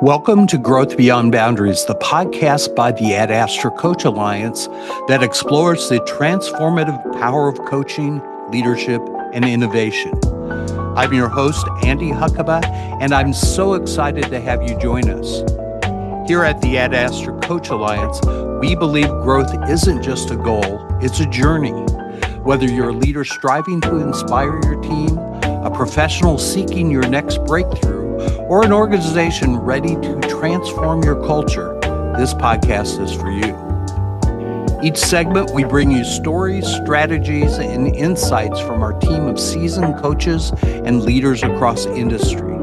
Welcome to Growth Beyond Boundaries, the podcast by the Ad Astra Coach Alliance that explores the transformative power of coaching, leadership, and innovation. I'm your host, Andy Huckaba, and I'm so excited to have you join us. Here at the Ad Astra Coach Alliance, we believe growth isn't just a goal, it's a journey. Whether you're a leader striving to inspire your team, a professional seeking your next breakthrough, or an organization ready to transform your culture, this podcast is for you. Each segment, we bring you stories, strategies, and insights from our team of seasoned coaches and leaders across industry.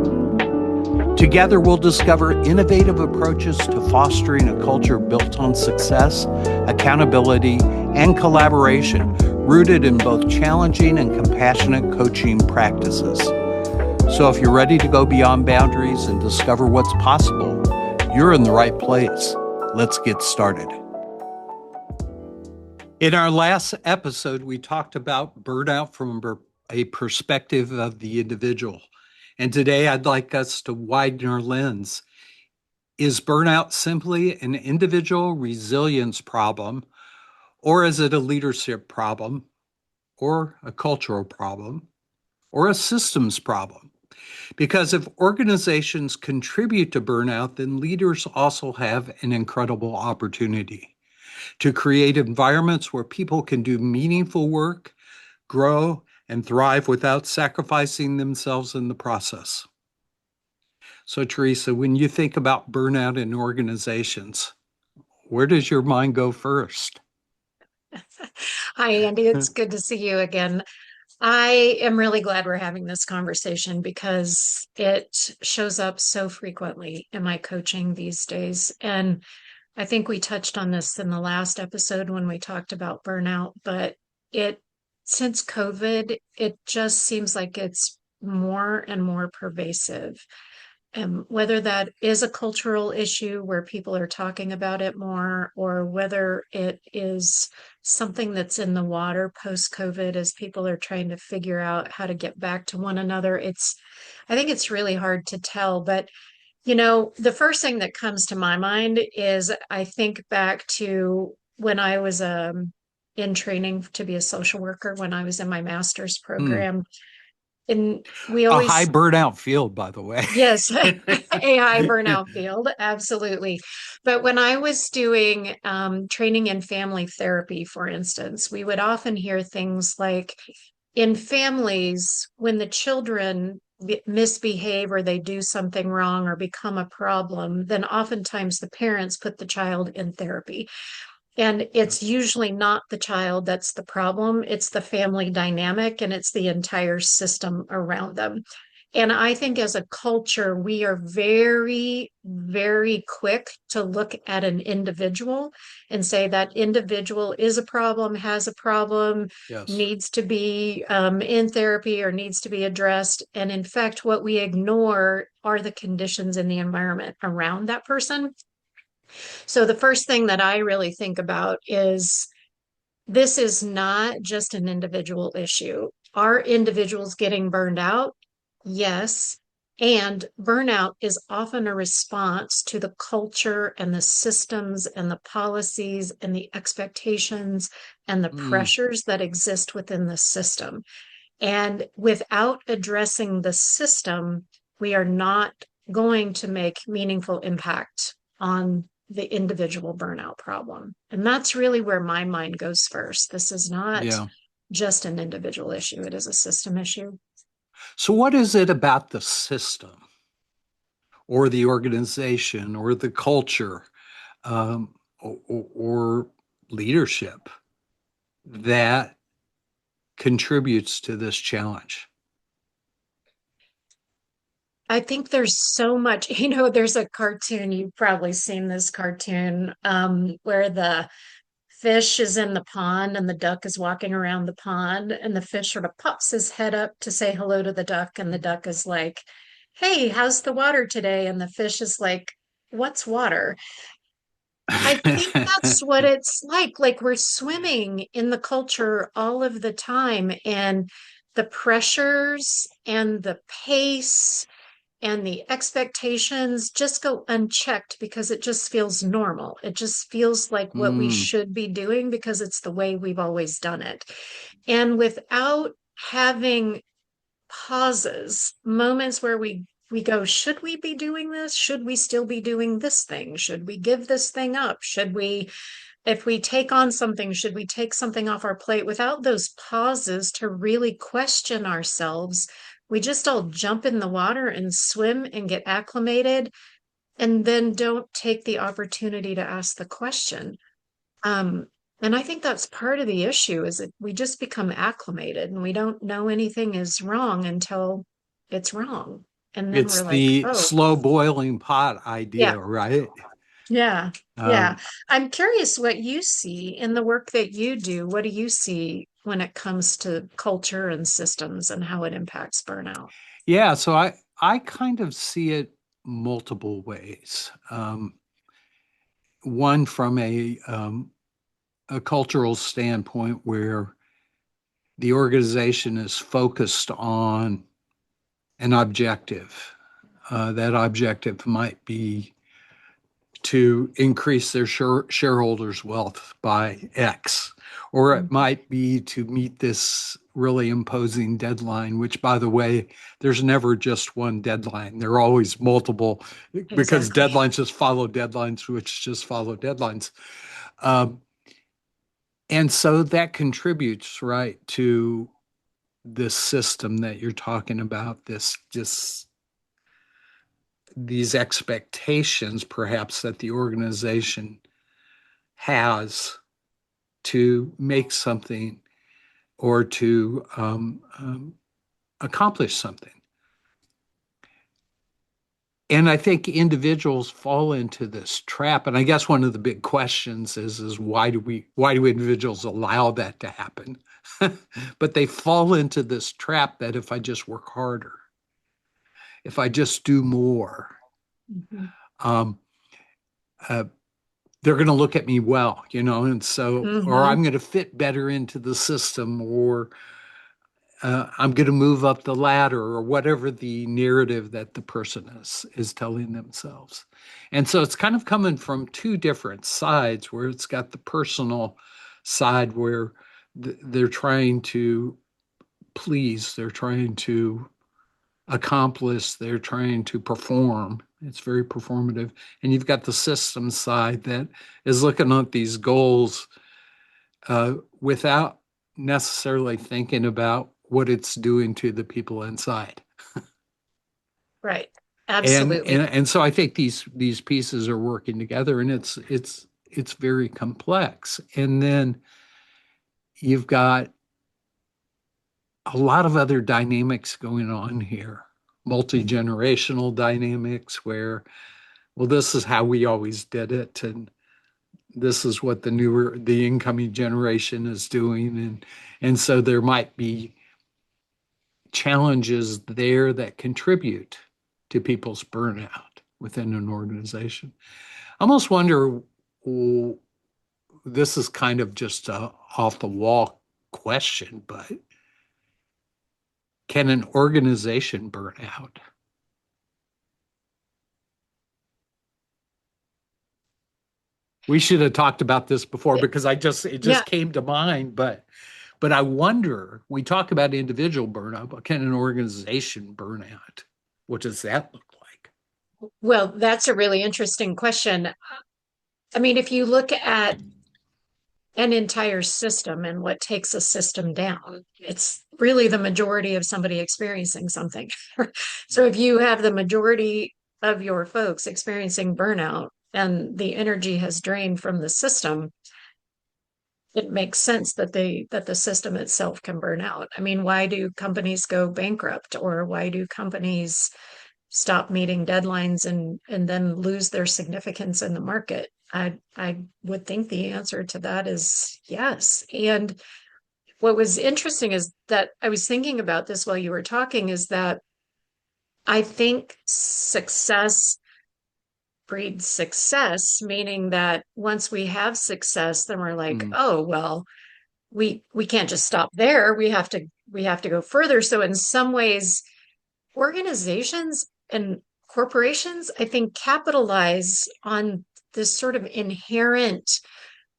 Together, we'll discover innovative approaches to fostering a culture built on success, accountability, and collaboration, rooted in both challenging and compassionate coaching practices. So if you're ready to go beyond boundaries and discover what's possible, you're in the right place. Let's get started. In our last episode, we talked about burnout from a perspective of the individual. And today I'd like us to widen our lens. Is burnout simply an individual resilience problem, or is it a leadership problem, or a cultural problem, or a systems problem? Because if organizations contribute to burnout, then leaders also have an incredible opportunity to create environments where people can do meaningful work, grow, and thrive without sacrificing themselves in the process. So, Teresa, when you think about burnout in organizations, where does your mind go first? Hi, Andy. It's good to see you again. I am really glad we're having this conversation because it shows up so frequently in my coaching these days. And I think we touched on this in the last episode when we talked about burnout, but since COVID, it just seems like it's more and more pervasive. Whether that is a cultural issue where people are talking about it more, or whether it is something that's in the water post-COVID as people are trying to figure out how to get back to one another. I think it's really hard to tell. But, the first thing that comes to my mind is I think back to when I was in training to be a social worker when I was in my master's program. And we A high always burnout field, by the way. Yes, AI burnout field, absolutely. But when I was doing training in family therapy, for instance, we would often hear things like in families, when the children misbehave or they do something wrong or become a problem, then oftentimes the parents put the child in therapy. And it's usually not the child that's the problem, it's the family dynamic and it's the entire system around them. And I think as a culture, we are very, very quick to look at an individual and say that individual is a problem, has a problem, Yes. needs to be in therapy or needs to be addressed. And in fact, what we ignore are the conditions in the environment around that person. So the first thing that I really think about is this is not just an individual issue. Are individuals getting burned out? Yes. And burnout is often a response to the culture and the systems and the policies and the expectations and the pressures that exist within the system. And without addressing the system, we are not going to make meaningful impact on the individual burnout problem. And that's really where my mind goes first. This is not Yeah. just an individual issue, it is a system issue. So, what is it about the system or the organization or the culture or leadership that contributes to this challenge? I think there's so much, there's a cartoon, you've probably seen this cartoon, where the fish is in the pond and the duck is walking around the pond, and the fish sort of pops his head up to say hello to the duck, and the duck is like, "Hey, how's the water today?" And the fish is like, "What's water?" I think that's what it's like. Like we're swimming in the culture all of the time, and the pressures and the pace and the expectations just go unchecked because it just feels normal. It just feels like what we Mm. should be doing because it's the way we've always done it. And without having pauses, moments where we go, should we be doing this? Should we still be doing this thing? Should we give this thing up? Should we, if we take on something, should we take something off our plate? Without those pauses to really question ourselves, we just all jump in the water and swim and get acclimated and then don't take the opportunity to ask the question. Um, and I think that's part of the issue is that we just become acclimated and we don't know anything is wrong until it's wrong. And then we're It's like, the oh, slow boiling pot yeah, idea, right? yeah, yeah. Um, I'm curious what you see in the work that you do. What do you see when it comes to culture and systems and how it impacts burnout? yeah, so I kind of see it multiple ways. One from a cultural standpoint where the organization is focused on an objective. That objective might be to increase their shareholders' wealth by X, or it Mhm. might be to meet this really imposing deadline, which, by the way, there's never just one deadline. There are always multiple because Exactly. deadlines just follow deadlines, which just follow deadlines. Um, and so that contributes, right, to this system that you're talking about, this just these expectations perhaps that the organization has to make something or to accomplish something. And I think individuals fall into this trap. And I guess one of the big questions is why do individuals allow that to happen? But they fall into this trap that if I just work harder, if I just do more, Mhm. um, uh, they're going to look at me well, and so, or Mhm. I'm going to fit better into the system, or I'm going to move up the ladder, or whatever the narrative that the person is telling themselves. And so it's kind of coming from two different sides, where it's got the personal side where they're trying to please, they're trying to accomplish, they're trying to perform. It's very performative. And you've got the system side that is looking at these goals without necessarily thinking about what it's doing to the people inside. Right. And Absolutely. and so I think these pieces are working together, and it's very complex. And then you've got a lot of other dynamics going on here, multi-generational dynamics where, well, this is how we always did it, and this is what the incoming generation is doing, and so there might be challenges there that contribute to people's burnout within an organization. I almost wonder, well, this is kind of just a off the wall question, but can an organization burn out? We should have talked about this before because it Yeah. just came to mind, but I wonder, we talk about individual burnout, but can an organization burn out? What does that look like? Well, that's a really interesting question. I mean, if you look at an entire system and what takes a system down, it's really the majority of somebody experiencing something. So if you have the majority of your folks experiencing burnout and the energy has drained from the system, it makes sense that the system itself can burn out. I mean, why do companies go bankrupt or why do companies stop meeting deadlines and then lose their significance in the market? I would think the answer to that is yes. And what was interesting is that I was thinking about this while you were talking is that I think success breeds success, meaning that once we have success, then we're like, Mm, oh, well, we can't just stop there. We have to go further. So in some ways, organizations and corporations, I think, capitalize on this sort of inherent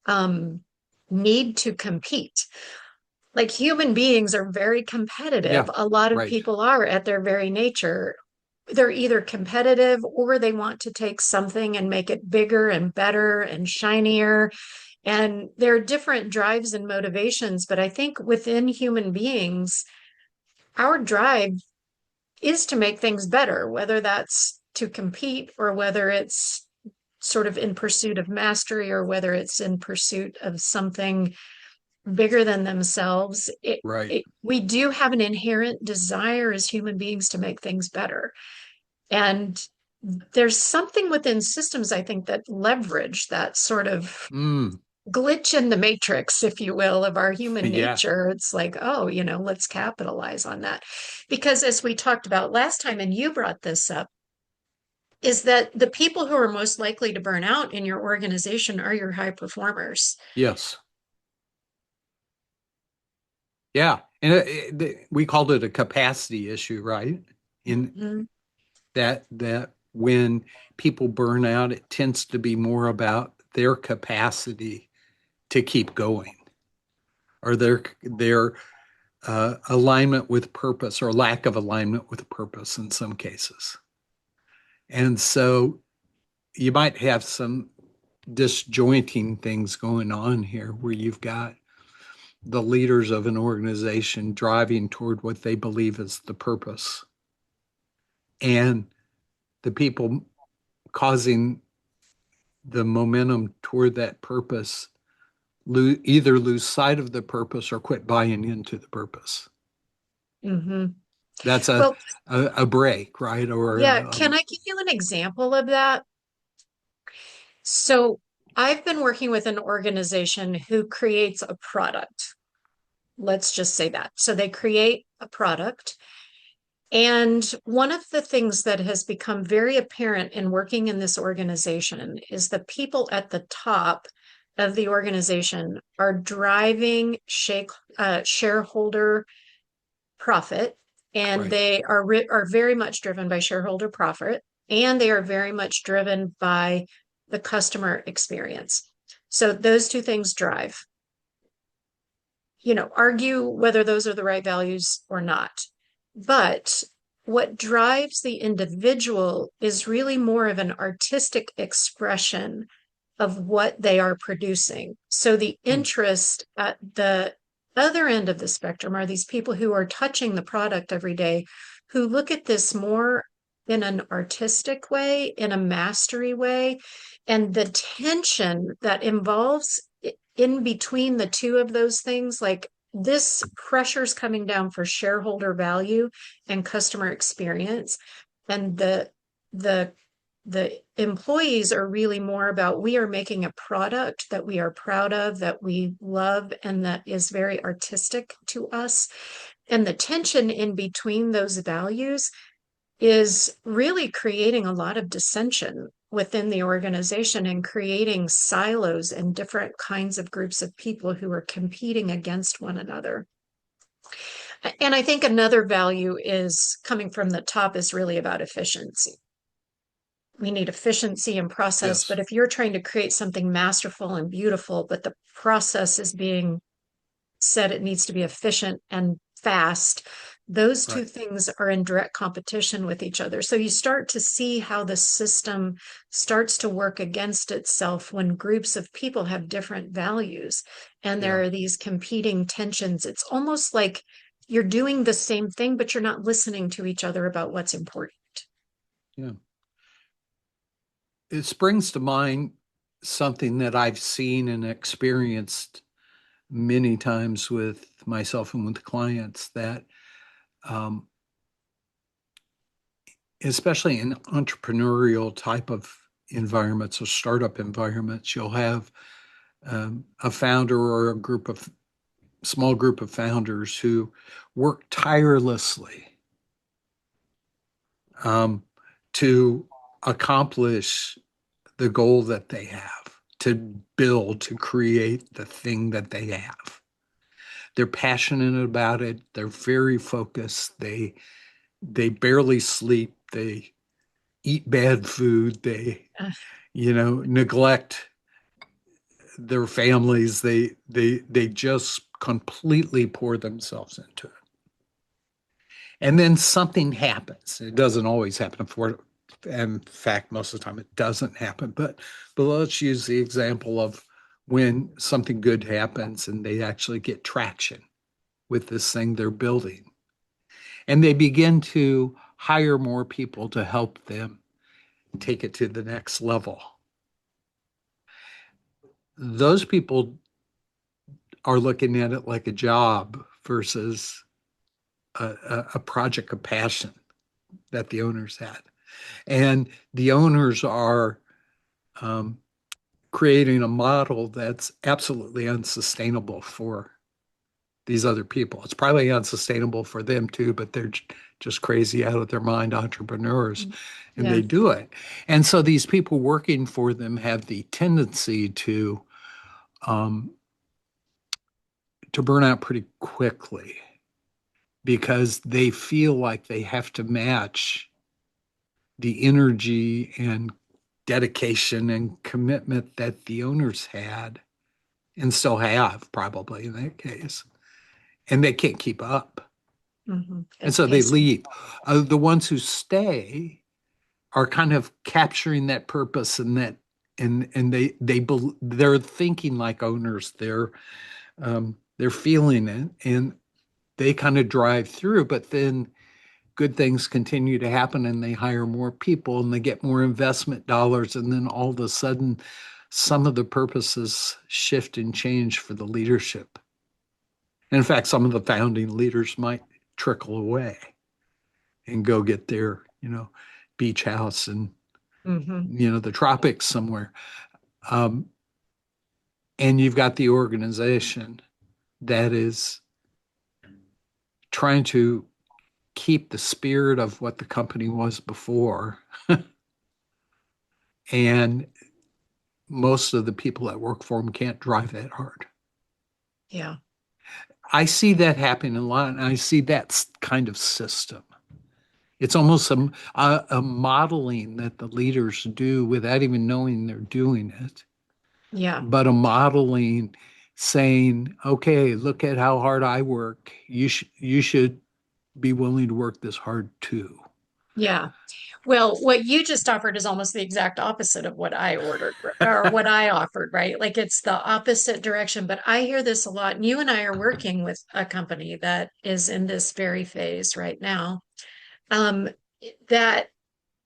um, need to compete. Like human beings are very competitive. Yeah, A lot of right. people are at their very nature. They're either competitive or they want to take something and make it bigger and better and shinier. And there are different drives and motivations, but I think within human beings, our drive is to make things better, whether that's to compete or whether it's sort of in pursuit of mastery or whether it's in pursuit of something bigger than themselves. Right. We do have an inherent desire as human beings to make things better. And there's something within systems, I think, that leverage that sort of Mm, glitch in the matrix, if you will, of our human yeah. nature. It's like, oh, let's capitalize on that. Because as we talked about last time, and you brought this up, is that the people who are most likely to burn out in your organization are your high performers. Yes. Yeah. And we called it a capacity issue, right? In Mhm. that when people burn out, it tends to be more about their capacity to keep going or their alignment with purpose or lack of alignment with purpose in some cases. And so you might have some disjointing things going on here where you've got the leaders of an organization driving toward what they believe is the purpose and the people causing the momentum toward that purpose either lose sight of the purpose or quit buying into the purpose. Mhm. That's Well, a break, right? Or yeah, can I give you an example of that? So I've been working with an organization who creates a product. Let's just say that. So they create a product. And one of the things that has become very apparent in working in this organization is the people at the top of the organization are driving shareholder profit, and right. they are very much driven by shareholder profit, and they are very much driven by the customer experience. So those two things drive. Argue whether those are the right values or not. But what drives the individual is really more of an artistic expression of what they are producing. So the Hmm. interest at the other end of the spectrum are these people who are touching the product every day, who look at this more in an artistic way, in a mastery way, and the tension that involves in between the two of those things, like this pressure's coming down for shareholder value and customer experience. And the the employees are really more about we are making a product that we are proud of, that we love, and that is very artistic to us. And the tension in between those values is really creating a lot of dissension within the organization and creating silos and different kinds of groups of people who are competing against one another. And I think another value is coming from the top is really about efficiency. We need efficiency and process, Yes. but if you're trying to create something masterful and beautiful, but the process is being said it needs to be efficient and fast, those two Right. things are in direct competition with each other. So you start to see how the system starts to work against itself when groups of people have different values and there Yeah. are these competing tensions. It's almost like you're doing the same thing, but you're not listening to each other about what's important. Yeah. It springs to mind something that I've seen and experienced many times with myself and with clients that, um, especially in entrepreneurial type of environments or startup environments, you'll have a founder or a small group of founders who work tirelessly um, to accomplish the goal that they have, to build, to create the thing that they have. They're passionate about it. They're very focused. They barely sleep. eat bad food, they, Uh, neglect their families, they just completely pour themselves into it. And then something happens. It doesn't always happen for, in fact, most of the time it doesn't happen. But let's use the example of when something good happens and they actually get traction with this thing they're building. And they begin to hire more people to help them take it to the next level. Those people are looking at it like a job versus a project of passion that the owners had. And the owners are um, creating a model that's absolutely unsustainable for these other people. It's probably unsustainable for them too, but they're just crazy out of their mind entrepreneurs and yeah. they do it. And so these people working for them have the tendency um, to burn out pretty quickly because they feel like they have to match the energy and dedication and commitment that the owners had and still have probably in that case. And they can't keep up. And It's so they pacing. leave. The ones who stay are kind of capturing that purpose and that and they're thinking like owners. They're feeling it and they kind of drive through, but then good things continue to happen and they hire more people and they get more investment dollars. And then all of a sudden, some of the purposes shift and change for the leadership. And in fact, some of the founding leaders might trickle away and go get their, beach house and, Hmm. the tropics somewhere. Um, and you've got the organization that is trying to keep the spirit of what the company was before. And most of the people that work for them can't drive that hard. Yeah. I see that happening a lot, and I see that kind of system. It's almost a modeling that the leaders do without even knowing they're doing it, Yeah. but a modeling saying, "Okay, look at how hard I work. You should be willing to work this hard too." Yeah. Well, what you just offered is almost the exact opposite of what I ordered or what I offered, right? Like it's the opposite direction. But I hear this a lot. And you and I are working with a company that is in this very phase right now. Um, that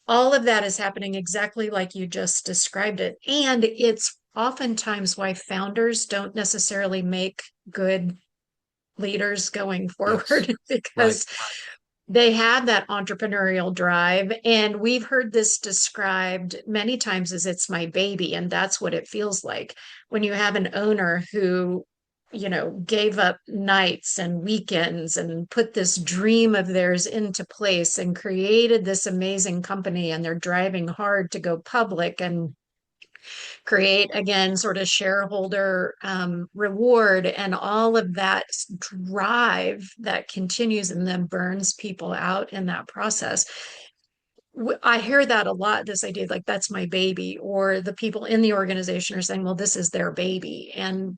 all of that is happening exactly like you just described it. And it's oftentimes why founders don't necessarily make good leaders going Yes, forward right. because they have that entrepreneurial drive. And we've heard this described many times as it's my baby. And that's what it feels like when you have an owner who, gave up nights and weekends and put this dream of theirs into place and created this amazing company. And they're driving hard to go public and create again sort of shareholder reward and all of that drive that continues and then burns people out in that process. I hear that a lot, this idea like that's my baby, or the people in the organization are saying, well, this is their baby. And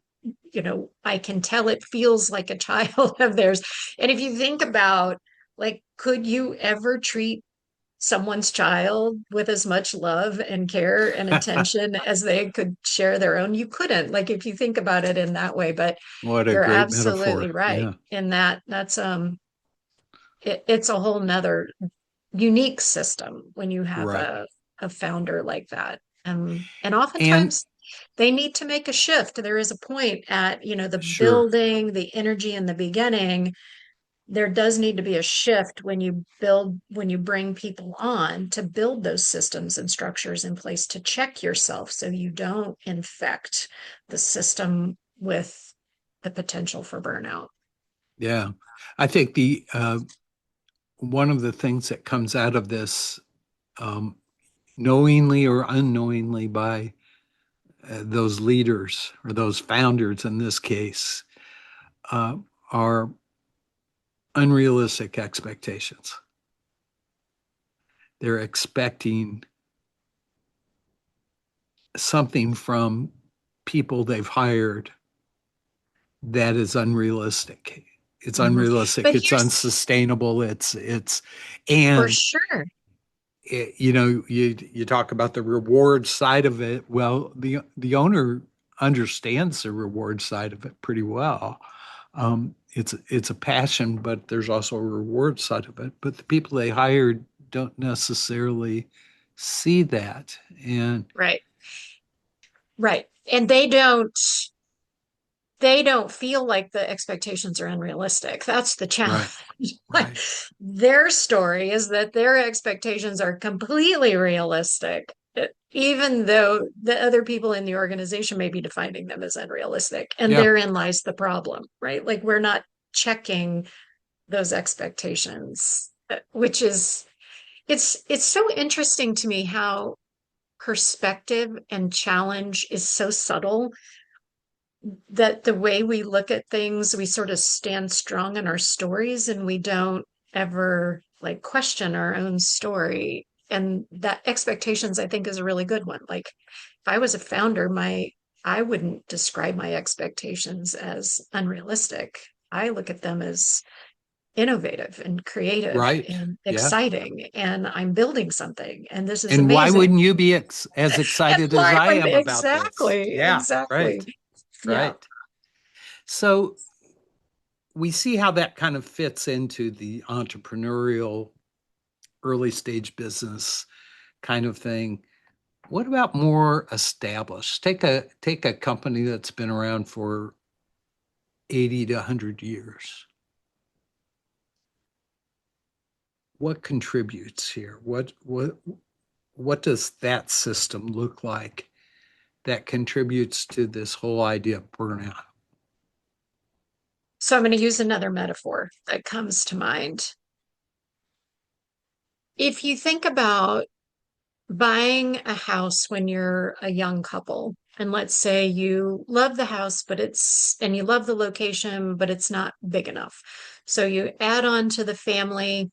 I can tell it feels like a child of theirs. And if you think about, like, could you ever treat someone's child with as much love and care and attention as they could share their own? You couldn't, like, if you think about it in that way. But What a you're great absolutely metaphor. right Yeah, in that. It's a whole nother unique system when you have right. a founder like that. And And oftentimes they need to make a shift. There is a point at, the sure, building, the energy in the beginning. There does need to be a shift when you bring people on to build those systems and structures in place to check yourself so you don't infect the system with the potential for burnout. yeah. I think the one of the things that comes out of this, um, knowingly or unknowingly by those leaders or those founders in this case, uh, are unrealistic expectations. they're expecting something from people they've hired that is unrealistic. It's Mhm. unrealistic. But It's here's unsustainable. for And sure. you talk about the reward side of it. Well, the owner understands the reward side of it pretty well. It's a passion, but there's also a reward side of it. But the people they hired don't necessarily see that. And Right. Right. And they don't feel like the expectations are unrealistic. That's the challenge. right, Like, right, their story is that their expectations are completely realistic, even though the other people in the organization may be defining them as unrealistic. And yeah, therein lies the problem, right? Like, we're not checking those expectations, which is it's so interesting to me how perspective and challenge is so subtle that the way we look at things, we sort of stand strong in our stories and we don't ever like question our own story. And that expectations, I think, is a really good one. Like, if I was a founder, I wouldn't describe my expectations as unrealistic. I look at them as innovative and creative right. and Yeah. exciting, and I'm building something, and this is And why amazing. wouldn't you be as And excited as why I would am about this? exactly, Yeah, exactly. right, Yeah. right. So we see how that kind of fits into the entrepreneurial early stage business kind of thing. What about more established? Take a company that's been around for 80 to 100 years. What contributes here? What does that system look like that contributes to this whole idea of burnout? So I'm going to use another metaphor that comes to mind. If you think about buying a house when you're a young couple, and let's say you love the house, and you love the location, but it's not big enough. So you add on to the family,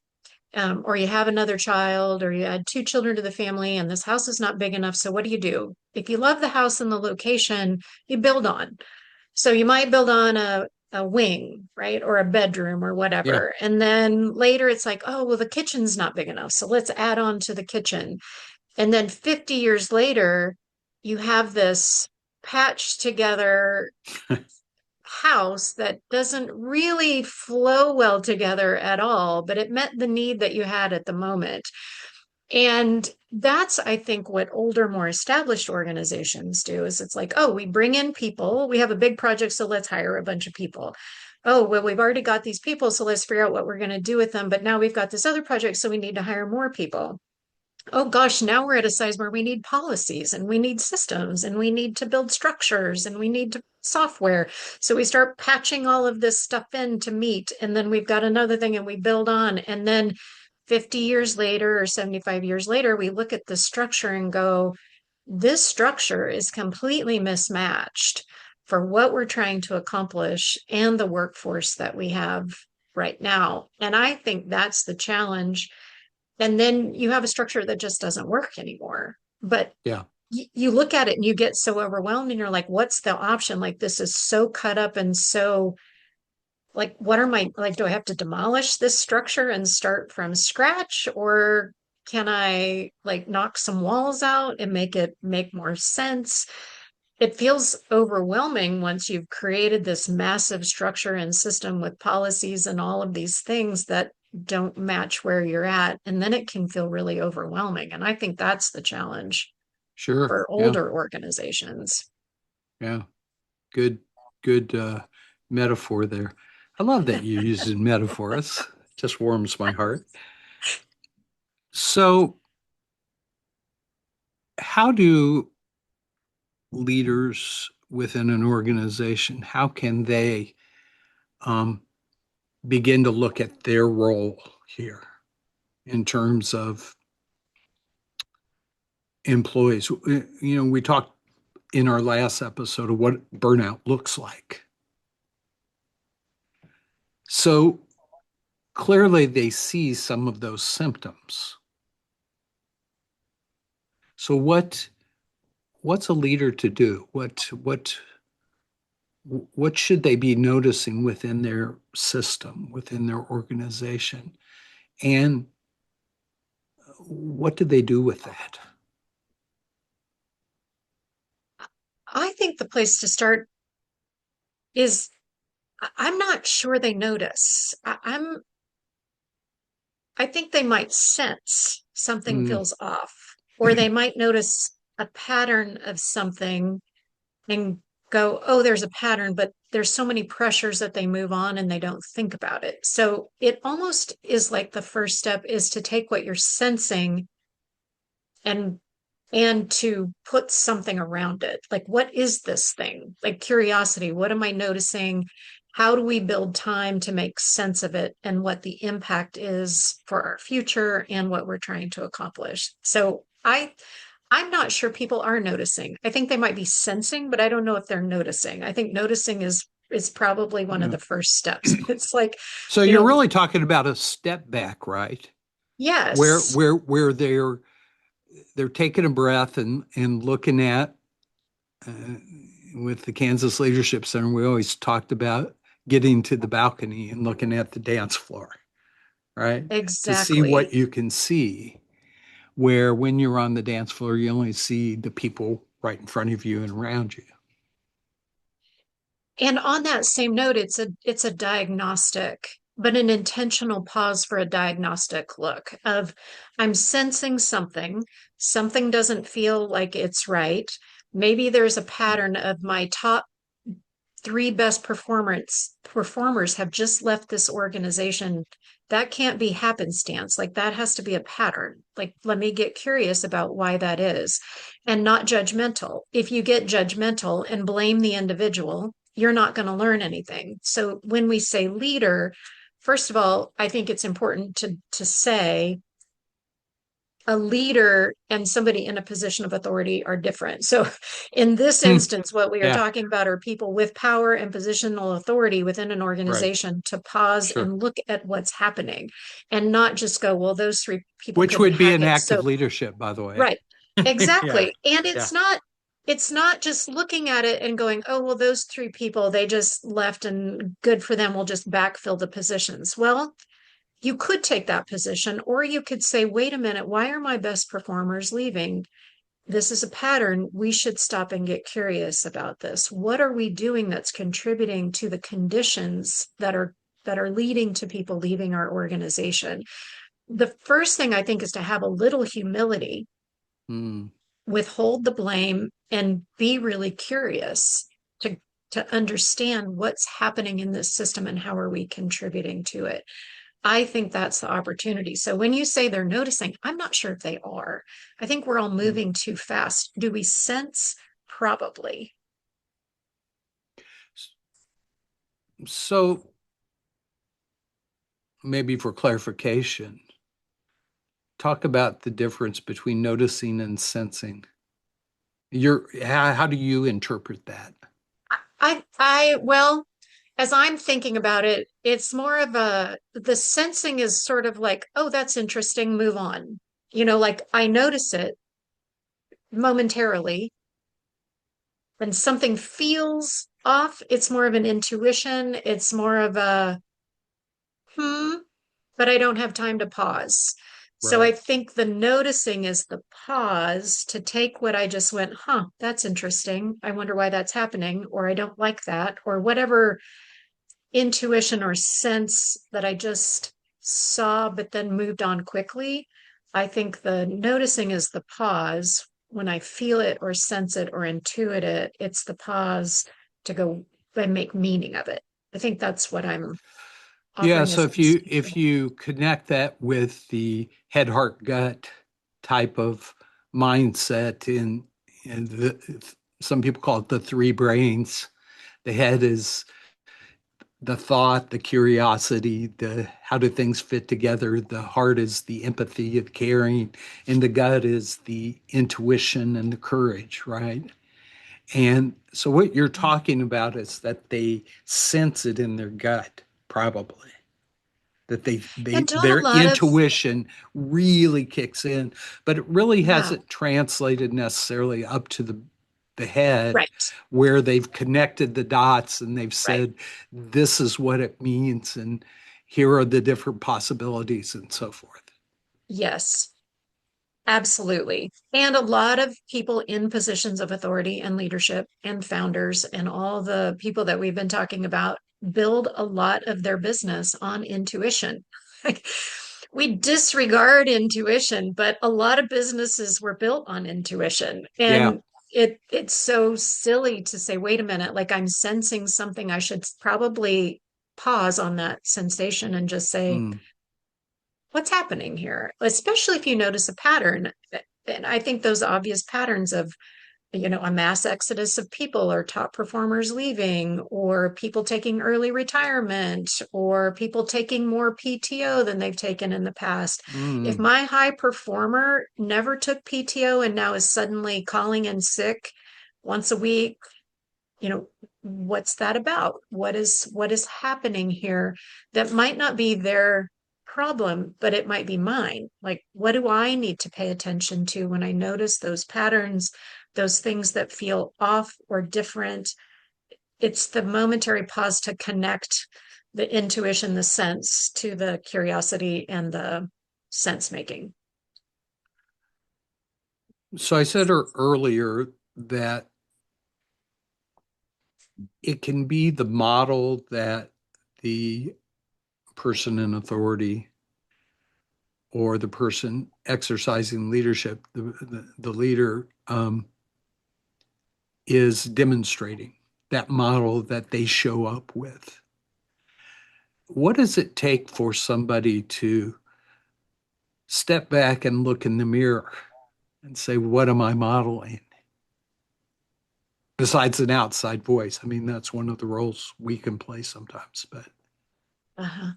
or you have another child, or you add two children to the family, and this house is not big enough. So what do you do? If you love the house and the location, you build on. So you might build on a wing, right? Or a bedroom or Yeah. whatever. And then later it's like, oh, well, the kitchen's not big enough. So let's add on to the kitchen. And then 50 years later, you have this patched together house that doesn't really flow well together at all, but it met the need that you had at the moment. And that's, I think, what older, more established organizations do is it's like, oh, we bring in people, we have a big project, so let's hire a bunch of people. Oh, well, we've already got these people, so let's figure out what we're going to do with them. But now we've got this other project, so we need to hire more people. Oh gosh, now we're at a size where we need policies and we need systems and we need to build structures and we need to software. So we start patching all of this stuff in to meet. And then we've got another thing and we build on. And then 50 years later or 75 years later, we look at the structure and go, this structure is completely mismatched for what we're trying to accomplish and the workforce that we have right now. And I think that's the challenge, and then you have a structure that just doesn't work anymore. But Yeah. you look at it and you get so overwhelmed and you're like, what's the option? Like, this is so cut up and so like, what are my, like, do I have to demolish this structure and start from scratch? Or can I like knock some walls out and make it make more sense? It feels overwhelming once you've created this massive structure and system with policies and all of these things that don't match where you're at. And then it can feel really overwhelming. And I think that's the challenge Sure. for Yeah. older organizations. Yeah. Good, good metaphor there. I love that you're using metaphors. Just warms my heart. So, how do leaders within an organization, how can they um, begin to look at their role here in terms of employees? We talked in our last episode of what burnout looks like. So clearly they see some of those symptoms. So what's a leader to do? What should they be noticing within their system, within their organization? And what do they do with that? I think the place to start is I'm not sure they notice. I think they might sense something Mm, feels off, or they might notice a pattern of something and go, oh, there's a pattern, but there's so many pressures that they move on and they don't think about it. So it almost is like the first step is to take what you're sensing and to put something around it. Like, what is this thing? Like curiosity, what am I noticing? How do we build time to make sense of it and what the impact is for our future and what we're trying to accomplish? So I'm not sure people are noticing. I think they might be sensing, but I don't know if they're noticing. I think noticing is probably one of yeah. the first steps. It's like, So you you're know, really talking about a step back, right? Where yes, where where they're taking a breath and looking at uh, with the Kansas Leadership Center, we always talked about getting to the balcony and looking at the dance floor, right? To see exactly. what you can see. Where when you're on the dance floor, you only see the people right in front of you and around you. And on that same note, it's a diagnostic, but an intentional pause for a diagnostic look of I'm sensing something, something doesn't feel like it's right. Maybe there's a pattern of my top three best performers have just left this organization. That can't be happenstance. Like that has to be a pattern. Like, let me get curious about why that is and not judgmental. If you get judgmental and blame the individual, you're not going to learn anything. So when we say leader, first of all, I think it's important to say a leader and somebody in a position of authority are different. So, in this Hmm. instance, what we are Yeah, talking about are people with power and positional authority within an right. organization to pause Sure. and look at what's happening and not just go, well, those three people Which couldn't would be hack an it. act So, of leadership, by the way. right, Yeah, exactly. And yeah. it's not just looking at it and going, oh, well, those three people, they just left and good for them. We'll just backfill the positions. Well, you could take that position, or you could say, wait a minute, why are my best performers leaving? This is a pattern. We should stop and get curious about this. What are we doing that's contributing to the conditions that are leading to people leaving our organization? The first thing I think is to have a little humility, Hmm. withhold the blame, and be really curious to understand what's happening in this system and how are we contributing to it. I think that's the opportunity. So when you say they're noticing, I'm not sure if they are. I think we're all moving too fast. Do we sense? Probably. So maybe for clarification, talk about the difference between noticing and sensing. How do you interpret that? Well, as I'm thinking about it, it's more of the sensing is sort of like, oh, that's interesting, move on. Like I notice it momentarily when something feels off. It's more of an intuition. It's more of a, hmm, but I don't have time to pause. So I Right. think the noticing is the pause to take what I just went, huh, that's interesting. I wonder why that's happening, or I don't like that, or whatever intuition or sense that I just saw, but then moved on quickly. I think the noticing is the pause. When I feel it or sense it or intuit it, it's the pause to go and make meaning of it. I think that's what I'm Yeah, offering so as a if distinction. you connect that with the head, heart, gut type of mindset in some people call it the three brains. The head is the thought, the curiosity, the how do things fit together. The heart is the empathy, the caring, and the gut is the intuition and the courage, right? And so what you're talking about is that they sense it in their gut, probably. that And don't a their lot of, intuition really kicks in, but it really yeah, hasn't translated necessarily up to the head right, where they've connected the dots and they've right. said, this is what it means, and here are the different possibilities and so forth. Yes. Absolutely. And a lot of people in positions of authority and leadership and founders and all the people that we've been talking about build a lot of their business on intuition. Like, we disregard intuition, but a lot of businesses were built on intuition. Yeah. And it's so silly to say, wait a minute, like I'm sensing something. I should probably pause on that sensation and just say, Mm. what's happening here? Especially if you notice a pattern. And I think those obvious patterns of, a mass exodus of people or top performers leaving, or people taking early retirement, or people taking more PTO than they've taken in the past. If Mm. my high performer never took PTO and now is suddenly calling in sick once a week, what's that about? What is happening here that might not be their problem, but it might be mine? Like, what do I need to pay attention to when I notice those patterns, those things that feel off or different? It's the momentary pause to connect the intuition, the sense, to the curiosity and the sense making. So I said earlier that it can be the model that the person in authority or the person exercising leadership, the leader, is demonstrating that model that they show up with. What does it take for somebody to step back and look in the mirror and say, what am I modeling? Besides an outside voice. I mean, that's one of the roles we can play sometimes, but Uh-huh.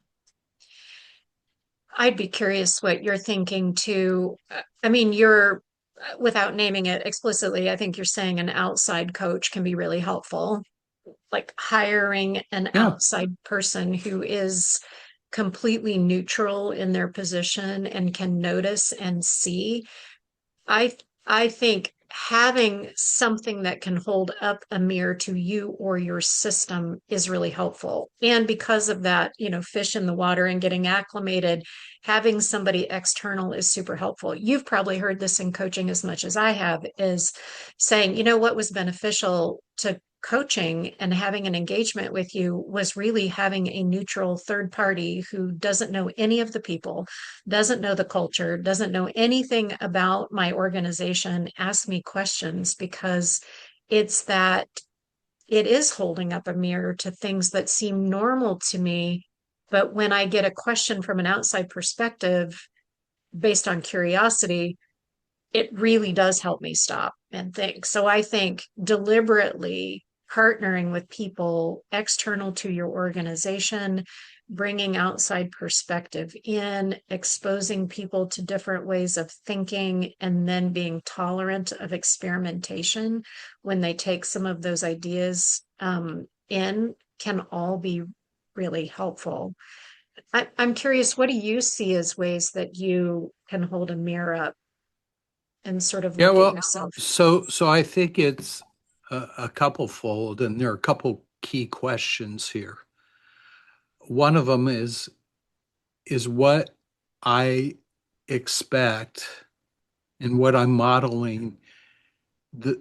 I'd be curious what you're thinking too. I mean, without naming it explicitly, I think you're saying an outside coach can be really helpful, like hiring an yeah. outside person who is completely neutral in their position and can notice and see. I I think having something that can hold up a mirror to you or your system is really helpful. And because of that, fish in the water and getting acclimated, having somebody external is super helpful. You've probably heard this in coaching as much as I have, is saying, what was beneficial to coaching and having an engagement with you was really having a neutral third party who doesn't know any of the people, doesn't know the culture, doesn't know anything about my organization, ask me questions, because it's that it is holding up a mirror to things that seem normal to me. But when I get a question from an outside perspective based on curiosity, it really does help me stop and think. So I think deliberately partnering with people external to your organization, bringing outside perspective in, exposing people to different ways of thinking, and then being tolerant of experimentation when they take some of those ideas in, can all be really helpful. I'm curious, what do you see as ways that you can hold a mirror up and sort of Yeah, look at well, yourself? so I think it's a couple fold, and there are a couple key questions here. One of them is what I expect and what I'm modeling the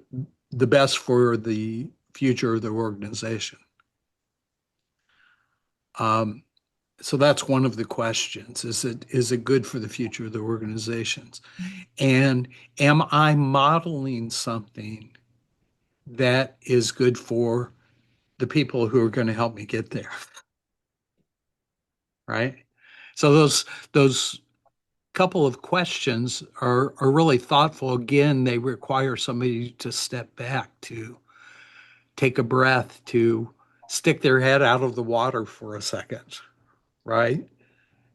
the best for the future of the organization. Um, so that's one of the questions. Is it good for the future of the organizations? And am I modeling something that is good for the people who are going to help me get there? Right. So those couple of questions are really thoughtful. Again, they require somebody to step back, to take a breath, to stick their head out of the water for a second, right?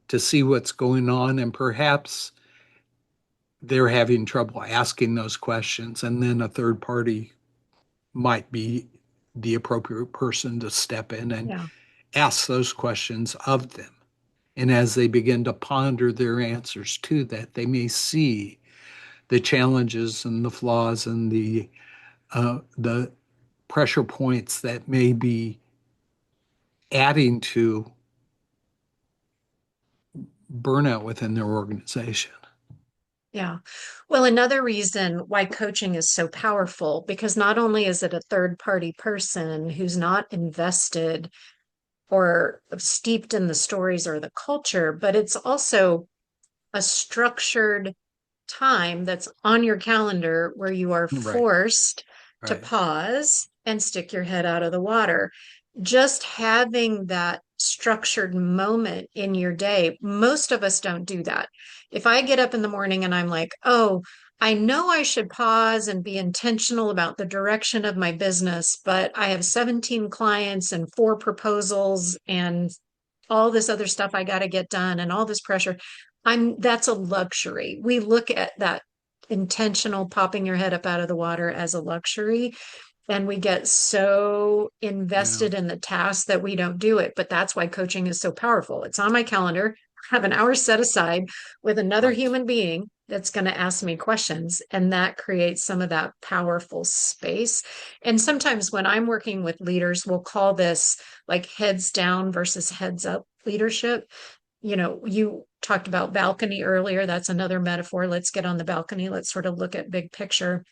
To see what's going on, and perhaps they're having trouble asking those questions, and then a third party might be the appropriate person to step in and Yeah. ask those questions of them. And as they begin to ponder their answers to that, they may see the challenges and the flaws and the pressure points that may be adding to burnout within their organization. Yeah. Well, another reason why coaching is so powerful, because not only is it a third party person who's not invested or steeped in the stories or the culture, but it's also a structured time that's on your calendar where you are Right, forced to right. pause and stick your head out of the water. Just having that structured moment in your day, most of us don't do that. If I get up in the morning and I'm like, oh, I know I should pause and be intentional about the direction of my business, but I have 17 clients and four proposals and all this other stuff I got to get done and all this pressure. That's a luxury. We look at that intentional popping your head up out of the water as a luxury, and we get so Yeah, invested in the task that we don't do it. But that's why coaching is so powerful. It's on my calendar. I have an hour set aside with another right. human being that's going to ask me questions. And that creates some of that powerful space. And sometimes when I'm working with leaders, we'll call this like heads down versus heads up leadership. You know, you talked about balcony earlier. That's another metaphor. Let's get on the balcony. Let's sort of look at big picture.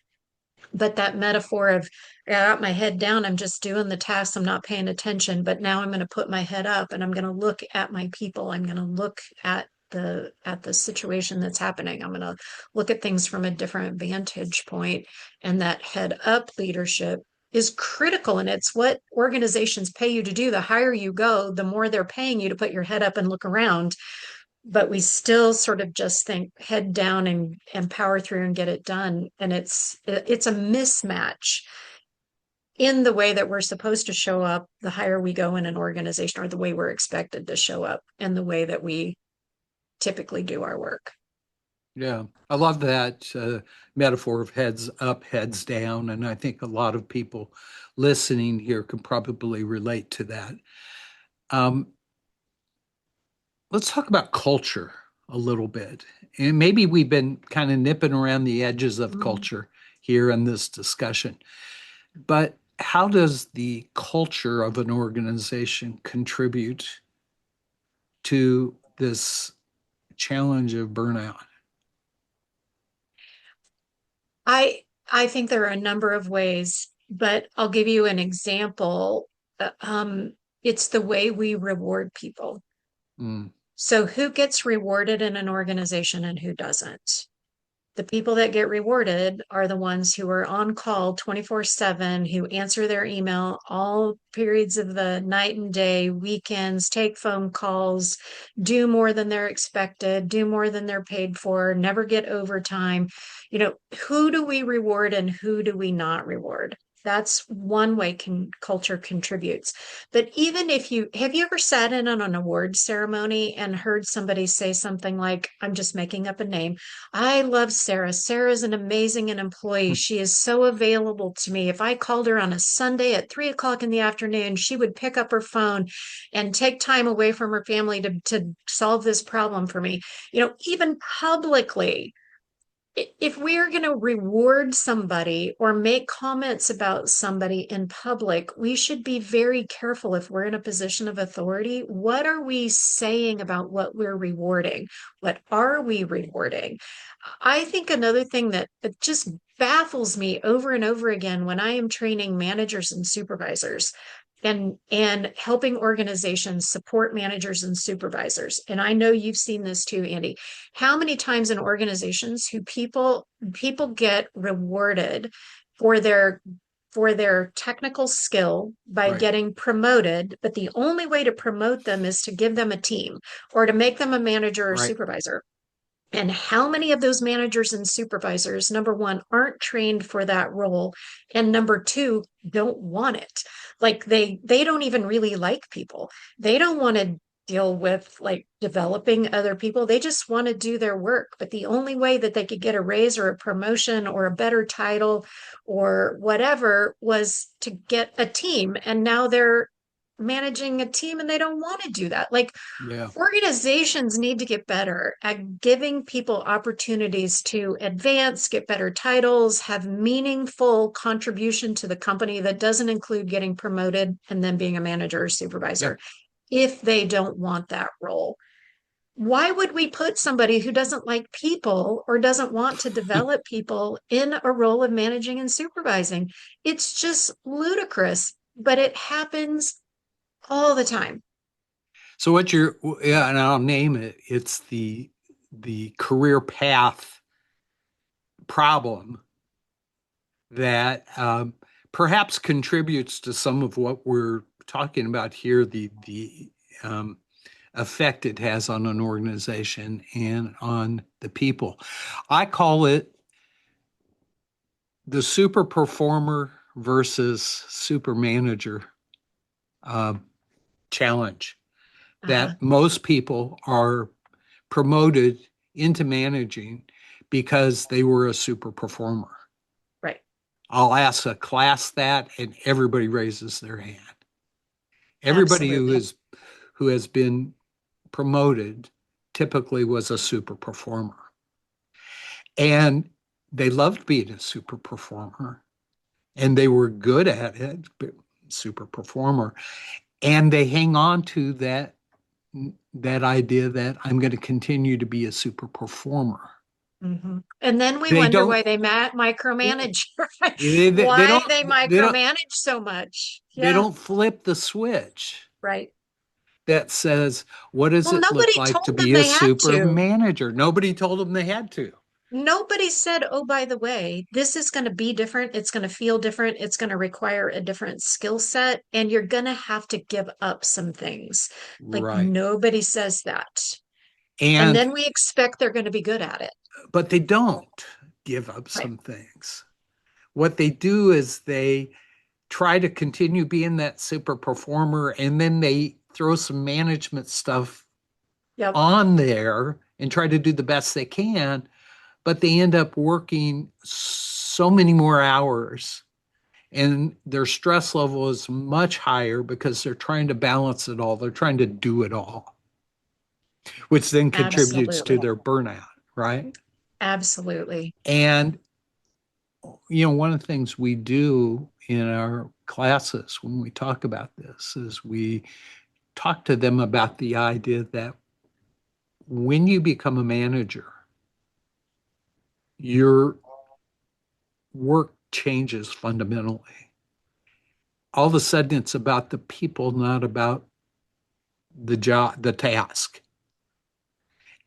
But that metaphor of I got my head down, I'm just doing the task, I'm not paying attention, but now I'm going to put my head up and I'm going to look at my people. I'm going to look at the situation that's happening. I'm going to look at things from a different vantage point. And that head up leadership is critical. And it's what organizations pay you to do. The higher you go, the more they're paying you to put your head up and look around, but we still sort of just think head down and power through and get it done. And it's a mismatch in the way that we're supposed to show up the higher we go in an organization, or the way we're expected to show up and the way that we typically do our work. Yeah, I love that metaphor of heads up, heads down. And I think a lot of people listening here can probably relate to that. Um, let's talk about culture a little bit. And maybe we've been kind of nipping around the edges of Mm. culture here in this discussion. But how does the culture of an organization contribute to this challenge of burnout? I think there are a number of ways, but I'll give you an example. It's the way we reward people. Mm, So who gets rewarded in an organization and who doesn't? The people that get rewarded are the ones who are on call 24/7, who answer their email all periods of the night and day, weekends, take phone calls, do more than they're expected, do more than they're paid for, never get overtime. You know, who do we reward and who do we not reward? That's one way culture contributes. But even if you have you ever sat in on an award ceremony and heard somebody say something like, I'm just making up a name, I love Sarah. Sarah's an amazing employee. She is so available to me. If I called her on a Sunday at 3 o'clock in the afternoon, she would pick up her phone and take time away from her family to solve this problem for me. You know, even publicly, if we're going to reward somebody or make comments about somebody in public, we should be very careful if we're in a position of authority. What are we saying about what we're rewarding? What are we rewarding? I think another thing that just baffles me over and over again when I am training managers and supervisors and helping organizations support managers and supervisors. And I know you've seen this too, Andy. How many times in organizations who people get rewarded for their technical skill by right, getting promoted, but the only way to promote them is to give them a team or to make them a manager or right, supervisor. And how many of those managers and supervisors, number one, aren't trained for that role, and number two, don't want it. Like they don't even really like people. They don't want to deal with like developing other people. They just want to do their work. But the only way that they could get a raise or a promotion or a better title or whatever was to get a team. And now they're managing a team and they don't want to do that. Like Yeah. organizations need to get better at giving people opportunities to advance, get better titles, have meaningful contribution to the company that doesn't include getting promoted and then being a manager or Yeah. supervisor if they don't want that role. Why would we put somebody who doesn't like people or doesn't want to develop people in a role of managing and supervising? It's just ludicrous, but it happens all the time. So what you're, yeah, and I'll name it. It's the career path problem that perhaps contributes to some of what we're talking about here, the effect it has on an organization and on the people. I call it the super performer versus super manager uh, challenge. Uh-huh. That most people are promoted into managing because they were a super performer. Right. I'll ask a class that, and everybody raises their hand. Everybody Absolutely. who has been promoted typically was a super performer, and they loved being a super performer, and they were good at it. Super performer, and they hang on to that idea that I'm going to continue to be a super performer. Hmm. And then we They wonder don't. why they micromanage, right? They Why don't. they They don't. micromanage so much. They Yeah, don't flip the switch right. that says, "What does Well, it look nobody like to told them be a they had super to. manager?" Nobody told them they had to. Nobody said, oh, by the way, this is going to be different. It's going to feel different. It's going to require a different skill set, and you're going to have to give up some things. Like Right. nobody says that. And And then we expect they're going to be good at it. but they don't give up Right. some things. What they do is they try to continue being that super performer, and then they throw some management stuff Yep. on there and try to do the best they can, but they end up working so many more hours, and their stress level is much higher because they're trying to balance it all. They're trying to do it all, which then contributes to Absolutely. their burnout, right? Absolutely. And one of the things we do in our classes when we talk about this is we talk to them about the idea that when you become a manager, your work changes fundamentally. All of a sudden, it's about the people, not about the job, the task.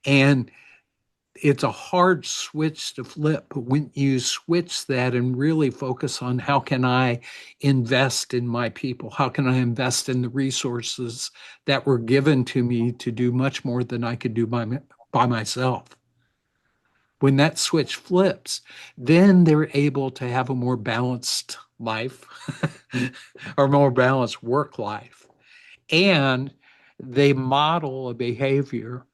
And it's a hard switch to flip. But when you switch that and really focus on how can I invest in my people? How can I invest in the resources that were given to me to do much more than I could do by myself? When that switch flips, then they're able to have a more balanced life or more balanced work life. And they model a behavior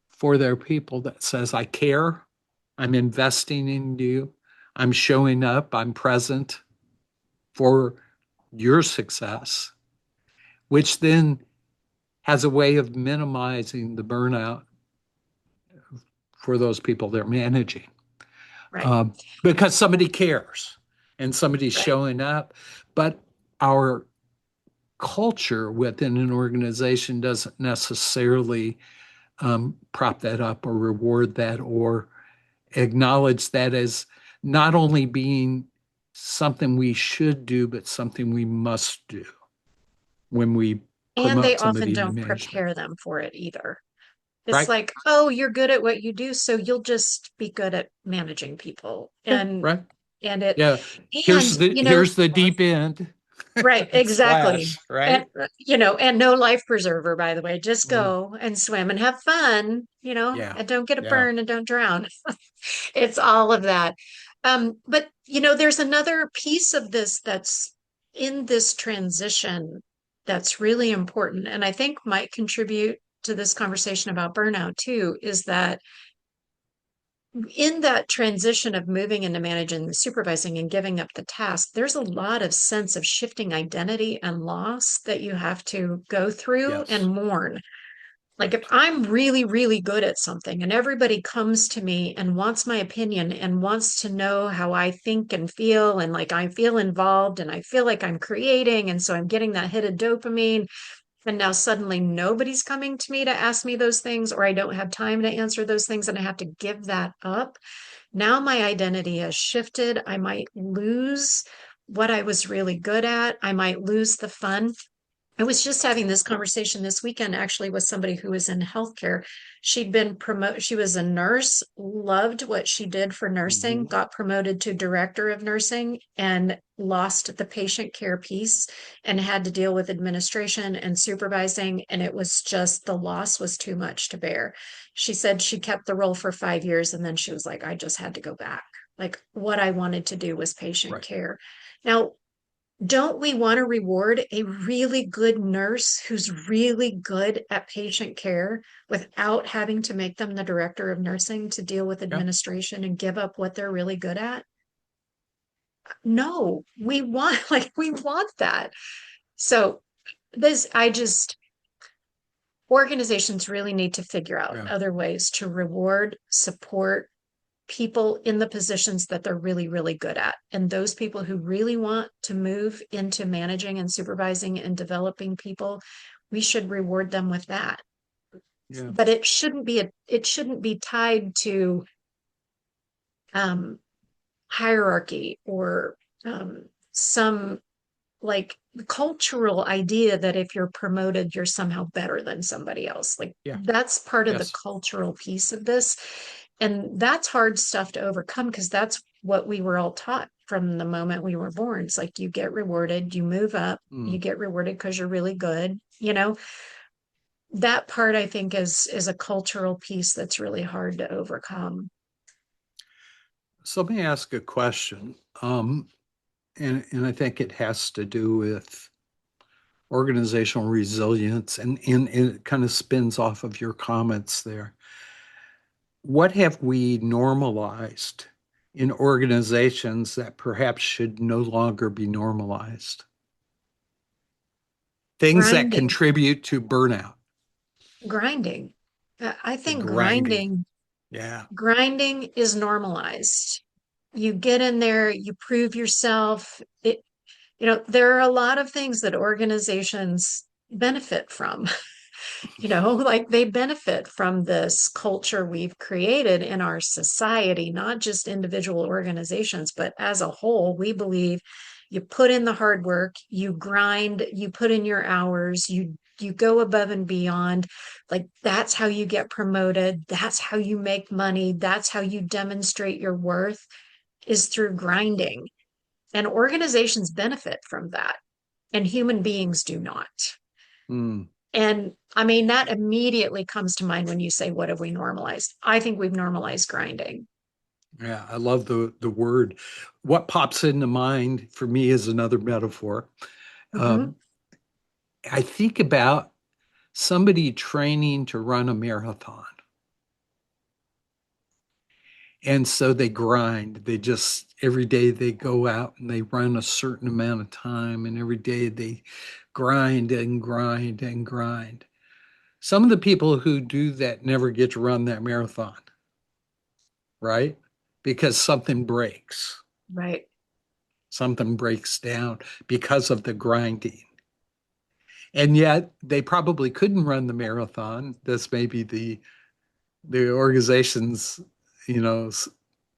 for their people that says, I care, I'm investing in you, I'm showing up, I'm present for your success, which then has a way of minimizing the burnout for those people they're managing. Right. Um, because somebody cares and somebody's Right. showing up. But our culture within an organization doesn't necessarily prop that up or reward that or acknowledge that as not only being something we should do, but something we must do when we And they promote often somebody into don't management. prepare them for it either. It's Right? like, oh, you're good at what you do, so you'll just be good at managing people. Yeah, right. And it Yeah. and Here's the deep end right, exactly. splash, And right? and no life preserver, by the way. Just Mm, go and swim and have fun, yeah. and don't get a Yeah. burn and don't drown. It's all of that. But there's another piece of this that's in this transition that's really important, and I think might contribute to this conversation about burnout too, is that in that transition of moving into managing and supervising and giving up the task, there's a lot of sense of shifting identity and loss that you have to go through and Yes. mourn. Like if Right. I'm really, really good at something and everybody comes to me and wants my opinion and wants to know how I think and feel, and like I feel involved and I feel like I'm creating, and so I'm getting that hit of dopamine. And now suddenly nobody's coming to me to ask me those things, or I don't have time to answer those things and I have to give that up. Now my identity has shifted. I might lose what I was really good at. I might lose the fun. I was just having this conversation this weekend actually with somebody who was in healthcare. She'd been promoted, she was a nurse, loved what she did for nursing, Hmm. got promoted to director of nursing, and lost the patient care piece and had to deal with administration and supervising. And it was just the loss was too much to bear. She said she kept the role for 5 years and then she was like, I just had to go back. Like what I wanted to do was patient Right. care. Now, don't we want to reward a really good nurse who's really good at patient care without having to make them the director of nursing to deal with Yeah. administration and give up what they're really good at? No, we want, like, we want that. So, this, I just, organizations really need to figure out Yeah. other ways to reward, support, people in the positions that they're really, really good at. And those people who really want to move into managing and supervising and developing people, we should reward them with that. Yeah. But it shouldn't be tied to um, hierarchy or some like cultural idea that if you're promoted, you're somehow better than somebody else. Like Yeah. that's part of the Yes. cultural piece of this. And that's hard stuff to overcome because that's what we were all taught from the moment we were born. It's like you get rewarded, you move up, you Mm. get rewarded because you're really good. You know, that part I think is a cultural piece that's really hard to overcome. So let me ask a question. And I think it has to do with organizational resilience, and it kind of spins off of your comments there. What have we normalized in organizations that perhaps should no longer be normalized? Things that Grinding, contribute to burnout, grinding. I the think grinding. Yeah. grinding is normalized. You get in there, you prove yourself. There are a lot of things that organizations benefit from. Like they benefit from this culture we've created in our society, not just individual organizations, but as a whole. We believe you put in the hard work, you grind, you put in your hours, you go above and beyond. Like that's how you get promoted, that's how you make money, that's how you demonstrate your worth is through grinding. And organizations benefit from that, and human beings do not. Mm. And I mean, that immediately comes to mind when you say, what have we normalized? I think we've normalized grinding. Yeah, I love the word. What pops into mind for me is another metaphor. Hmm. Um, I think about somebody training to run a marathon. And so they grind. They just, every day they go out and they run a certain amount of time, and every day they grind and grind and grind. Some of the people who do that never get to run that marathon, right? Because Right. something breaks down because of the grinding. And yet they probably couldn't run the marathon. That's maybe the organization's, you know,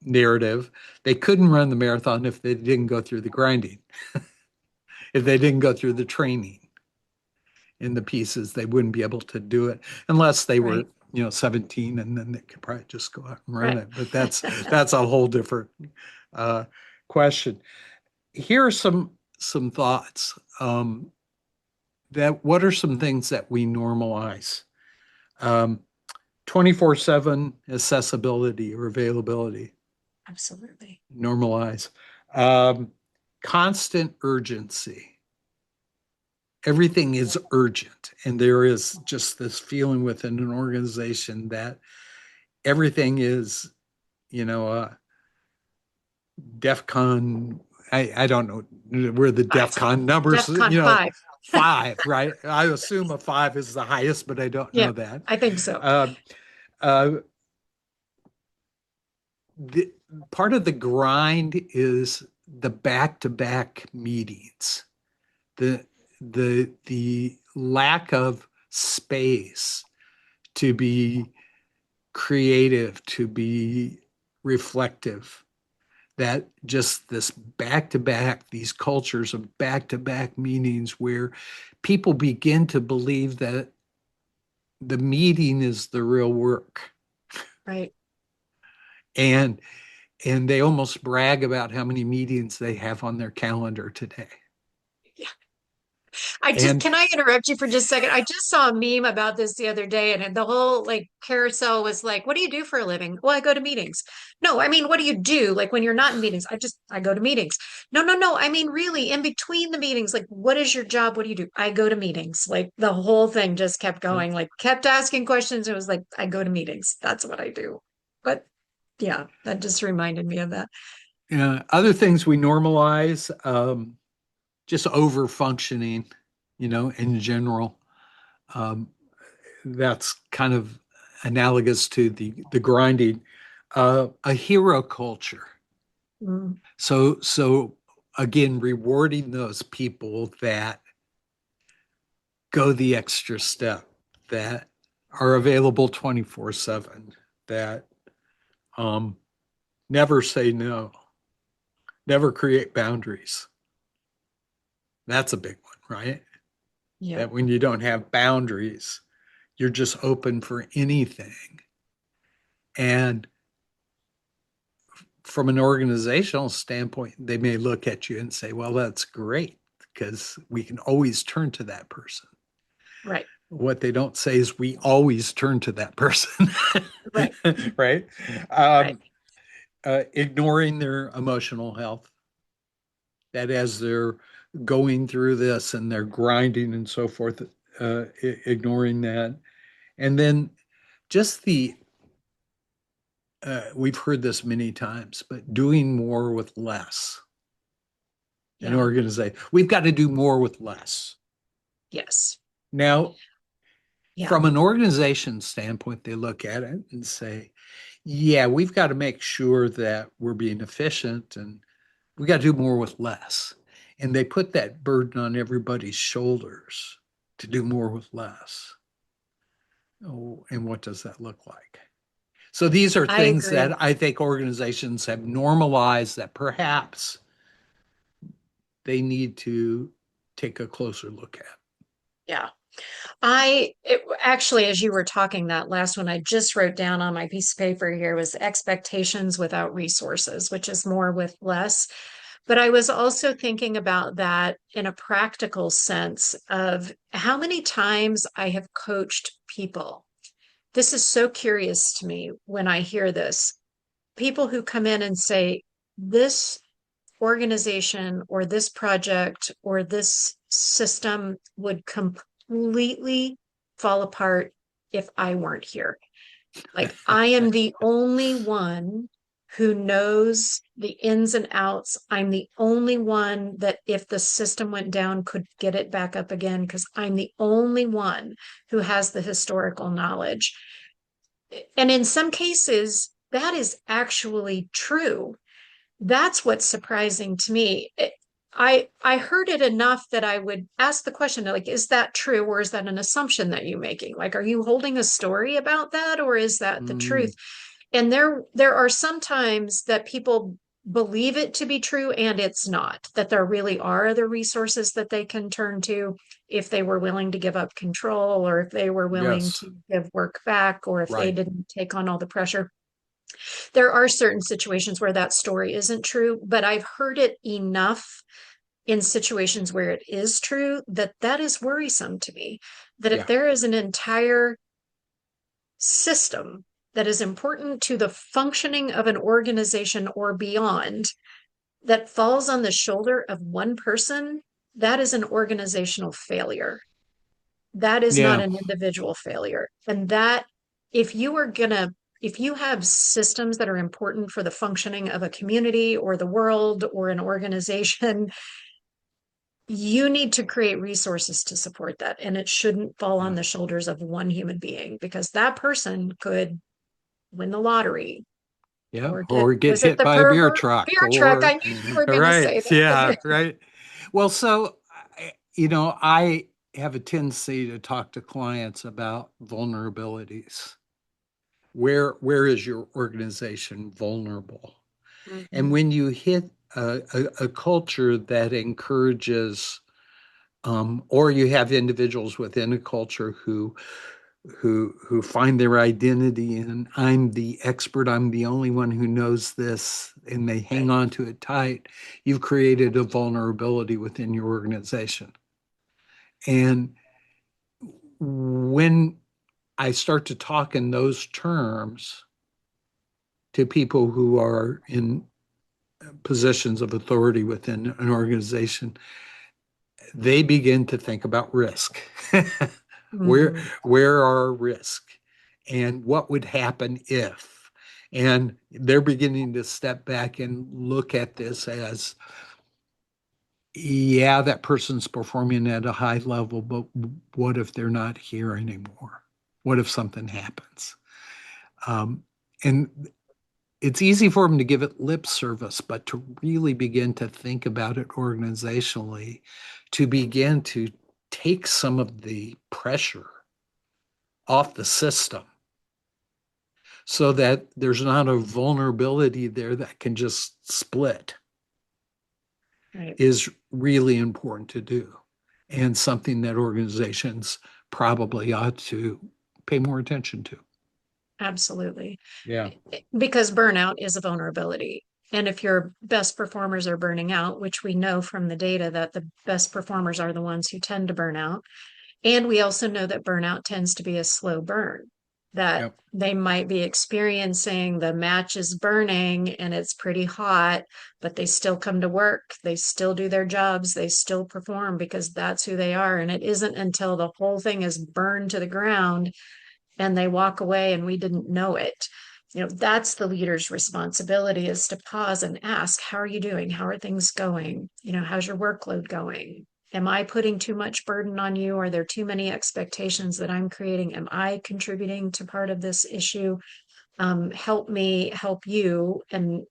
narrative. They couldn't run the marathon if they didn't go through the grinding, if they didn't go through the training in the pieces, they wouldn't be able to do it unless they Right. were, 17, and then they could probably just go out and run Right. it. But that's a whole different uh, question. Here are some thoughts. That what are some things that we normalize? Um, 24/7 accessibility or availability, Absolutely. normalize. Um, Constant urgency. Everything is urgent. And there is just this feeling within an organization that everything is, you know, DEF CON, I don't know where the DEF Five. CON numbers, DEF CON 5. five, right? I assume a five is the highest, but I don't Yeah, know that. I think so. Uh, uh, the, Part of the grind is the back-to-back meetings, the the lack of space to be creative, to be reflective. That just this back to back, these cultures of back to back meetings where people begin to believe that the meeting is the real work. Right. And they almost brag about how many meetings they have on their calendar today. And Can I interrupt you for just a second? I just saw a meme about this the other day, and the whole like carousel was like, what do you do for a living? Well, I go to meetings. No, I mean, what do you do? Like when you're not in meetings, I go to meetings. No, no, no. I mean, really, in between the meetings, like, what is your job? What do you do? I go to meetings. Like the whole thing just kept going, like, kept asking questions. It was like, I go to meetings. That's what I do. But yeah, that just reminded me of that. other things we normalize, just over functioning, in general. Um, that's kind of analogous to the grinding. A hero culture. Mm, So again, rewarding those people that go the extra step, that are available 24/7, that um, never say no, never create boundaries. That's a big one, right? yeah, That when you don't have boundaries, you're just open for anything. And from an organizational standpoint, they may look at you and say, well, that's great because we can always turn to that person. right, What they don't say is we always turn to that person, right, right? right. Um, Ignoring their emotional health, that as they're going through this and they're grinding and so forth, ignoring that. And then just we've heard this many times, but doing more with less. An Yeah, organization, we've got to do more with less. yes, Now, yeah, from an organization standpoint, they look at it and say, yeah, we've got to make sure that we're being efficient and we got to do more with less. And they put that burden on everybody's shoulders to do more with less. Oh, and what does that look like? So these are I things agree. that I think organizations have normalized that perhaps they need to take a closer look at. Yeah. Actually, as you were talking, that last one I just wrote down on my piece of paper here was expectations without resources, which is more with less. But I was also thinking about that in a practical sense of how many times I have coached people. This is so curious to me when I hear this. People who come in and say, this organization or this project or this system would completely fall apart if I weren't here. Like, I am the only one who knows the ins and outs. I'm the only one that, if the system went down, could get it back up again because I'm the only one who has the historical knowledge. And in some cases, that is actually true. That's what's surprising to me. I heard it enough that I would ask the question, like, is that true, or is that an assumption that you're making? Like, are you holding a story about that, or is that the truth? Mm, And there are some times that people believe it to be true and it's not, that there really are other resources that they can turn to if they were willing to give up control, or if they were willing yes, to give work back, or if they right. didn't take on all the pressure. There are certain situations where that story isn't true, but I've heard it enough in situations where it is true that that is worrisome to me. That if Yeah, there is an entire system that is important to the functioning of an organization or beyond that falls on the shoulder of one person, that is an organizational failure. That is not yeah, an individual failure. And that, if you are going to if you have systems that are important for the functioning of a community or the world or an organization, you need to create resources to support that. And it shouldn't fall on Yeah. the shoulders of one human being, because that person could win the lottery Yeah. or get, Or get was it hit the by a beer pervert truck beer truck? I or, knew you were going to right. say that. Yeah. Right. Well, so, I have a tendency to talk to clients about vulnerabilities. Where is your organization vulnerable? And Mhm. when you hit a culture that encourages, or you have individuals within a culture who find their identity in I'm the expert, I'm the only one who knows this, and they hang Right. on to it tight, you've created a vulnerability within your organization. And when I start to talk in those terms to people who are in positions of authority within an organization, they begin to think about risk. where Mhm. where are risk and what would happen if? And they're beginning to step back and look at this as, yeah, that person's performing at a high level, but what if they're not here anymore? What if something happens? Um, and it's easy for them to give it lip service, but to really begin to think about it organizationally, to begin to take some of the pressure off the system so that there's not a vulnerability there that can just split Right. is really important to do, and something that organizations probably ought to pay more attention to. Absolutely. Yeah. Because burnout is a vulnerability. And if your best performers are burning out, which we know from the data that the best performers are the ones who tend to burn out, and we also know that burnout tends to be a slow burn, that Yep. they might be experiencing the match is burning and it's pretty hot, but they still come to work, they still do their jobs, they still perform because that's who they are. And it isn't until the whole thing is burned to the ground and they walk away and we didn't know it. That's the leader's responsibility, is to pause and ask, how are you doing? How are things going? How's your workload going? Am I putting too much burden on you? Are there too many expectations that I'm creating? Am I contributing to part of this issue? Help me help you, and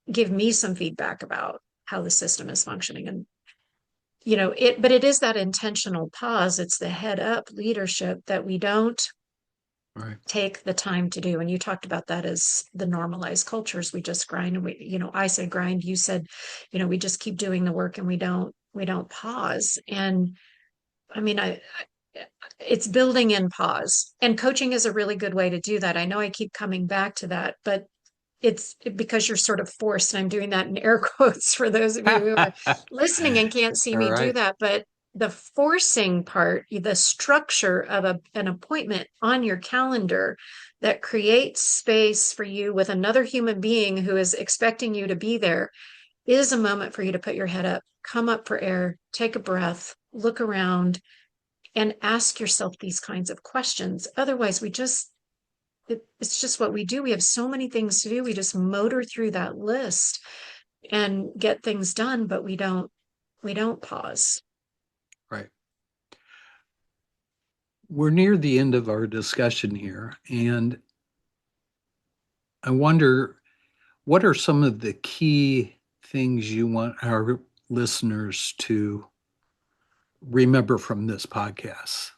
give me some feedback about how the system is functioning. And but it is that intentional pause. It's the head up leadership that we don't Right. take the time to do. And you talked about that as the normalized cultures. We just grind, and I said grind, you said, we just keep doing the work and we don't pause. And I mean, it's building in pause, and coaching is a really good way to do that. I know I keep coming back to that, but it's because you're sort of forced. And I'm doing that in air quotes for those of you who are listening and can't see All me do right. that. But the forcing part, the structure of an appointment on your calendar that creates space for you with another human being who is expecting you to be there, is a moment for you to put your head up, come up for air, take a breath, look around, and ask yourself these kinds of questions. Otherwise, it's just what we do. We have so many things to do. We just motor through that list and get things done, but we don't pause. Right. We're near the end of our discussion here, and I wonder, what are some of the key things you want our listeners to remember from this podcast?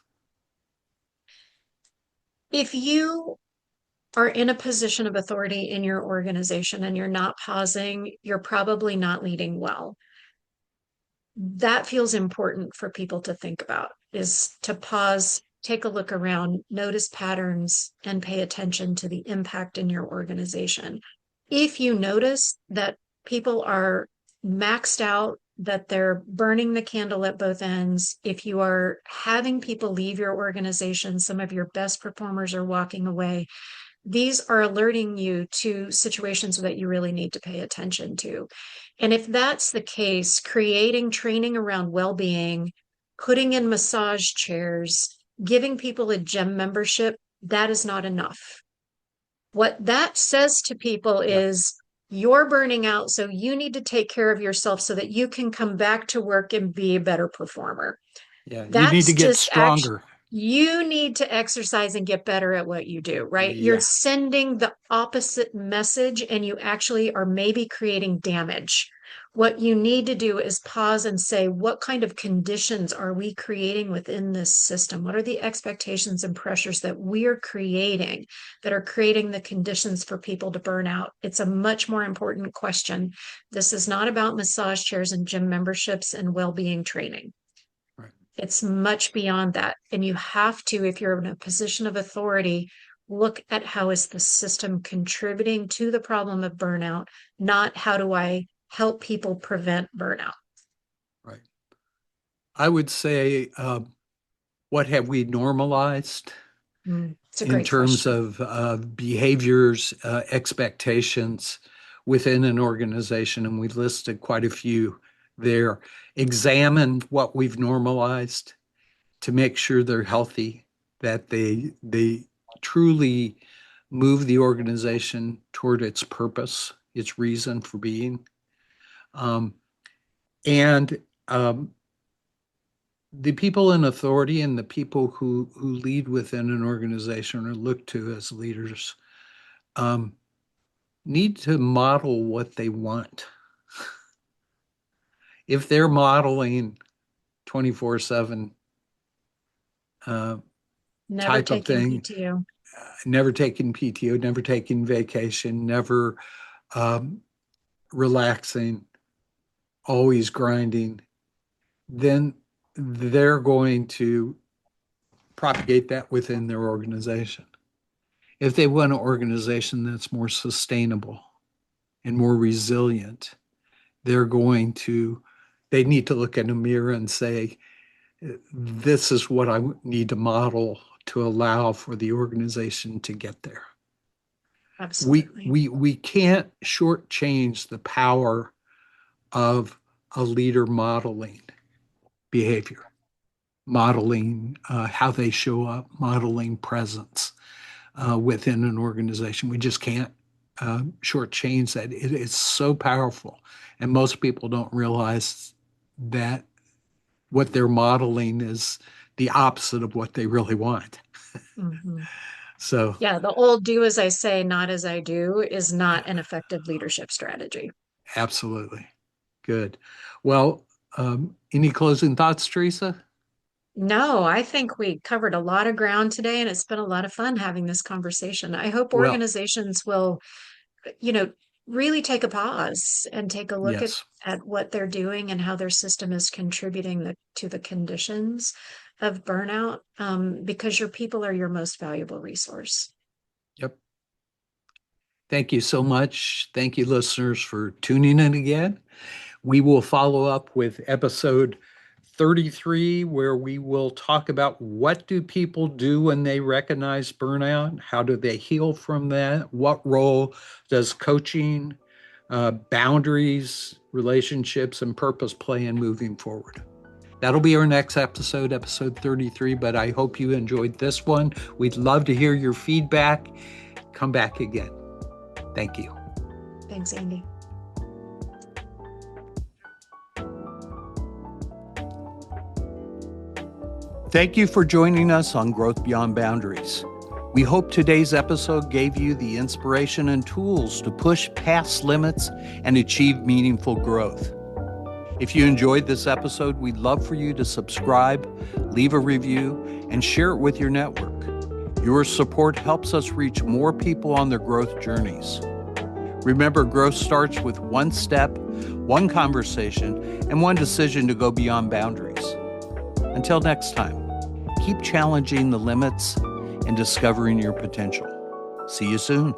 If you are in a position of authority in your organization and you're not pausing, you're probably not leading well. That feels important for people to think about, is to pause, take a look around, notice patterns, and pay attention to the impact in your organization. If you notice that people are maxed out, that they're burning the candle at both ends, if you are having people leave your organization, some of your best performers are walking away, these are alerting you to situations that you really need to pay attention to. And if that's the case, creating training around well-being, putting in massage chairs, giving people a gym membership, that is not enough. What that says to people Yep. is you're burning out, so you need to take care of yourself so that you can come back to work and be a better performer. Yeah. You need to That's get just actually, stronger. you need to exercise and get better at what you do, right? You're Yeah. sending the opposite message and you actually are maybe creating damage. What you need to do is pause and say, what kind of conditions are we creating within this system? What are the expectations and pressures that we're creating that are creating the conditions for people to burn out? It's a much more important question. This is not about massage chairs and gym memberships and well-being training. Right. It's much beyond that. And you have to, if you're in a position of authority, look at how is the system contributing to the problem of burnout, not how do I help people prevent burnout. Right. I would say, what have we normalized It's a in great terms question. of behaviors, expectations within an organization? And we listed quite a few there. Examine what we've normalized to make sure they're healthy, that they truly move the organization toward its purpose, its reason for being. Um, and the people in authority and the people who lead within an organization or looked to as leaders um, need to model what they want. If they're modeling 24/7 uh, Never type of taking thing, PTO. never taking PTO, never taking vacation, never um, relaxing, always grinding, then they're going to propagate that within their organization. If they want an organization that's more sustainable and more resilient, they're going to, they need to look in a mirror and say, this is what I need to model to allow for the organization to get there. Absolutely. We can't shortchange the power of a leader modeling behavior, modeling how they show up, modeling presence within an organization. We just can't shortchange that. It is so powerful. And most people don't realize that what they're modeling is the opposite of what they really want. Mm-hmm. So, Yeah, the old do as I say, not as I do is not an effective leadership strategy. absolutely. Good. Well, any closing thoughts, Teresa? No, I think we covered a lot of ground today, and it's been a lot of fun having this conversation. I hope Well, organizations will, you know, really take a pause and take a look yes. at what they're doing and how their system is contributing to the conditions of burnout, because your people are your most valuable resource. Yep. Thank you so much. Thank you, listeners, for tuning in again. We will follow up with episode 33, where we will talk about what do people do when they recognize burnout? How do they heal from that? What role does coaching, boundaries, relationships, and purpose play in moving forward? That'll be our next episode, episode 33, but I hope you enjoyed this one. We'd love to hear your feedback. Come back again. Thank you. Thanks, Andy. Thank you for joining us on Growth Beyond Boundaries. We hope today's episode gave you the inspiration and tools to push past limits and achieve meaningful growth. If you enjoyed this episode, we'd love for you to subscribe, leave a review, and share it with your network. Your support helps us reach more people on their growth journeys. Remember, growth starts with one step, one conversation, and one decision to go beyond boundaries. Until next time, keep challenging the limits and discovering your potential. See you soon.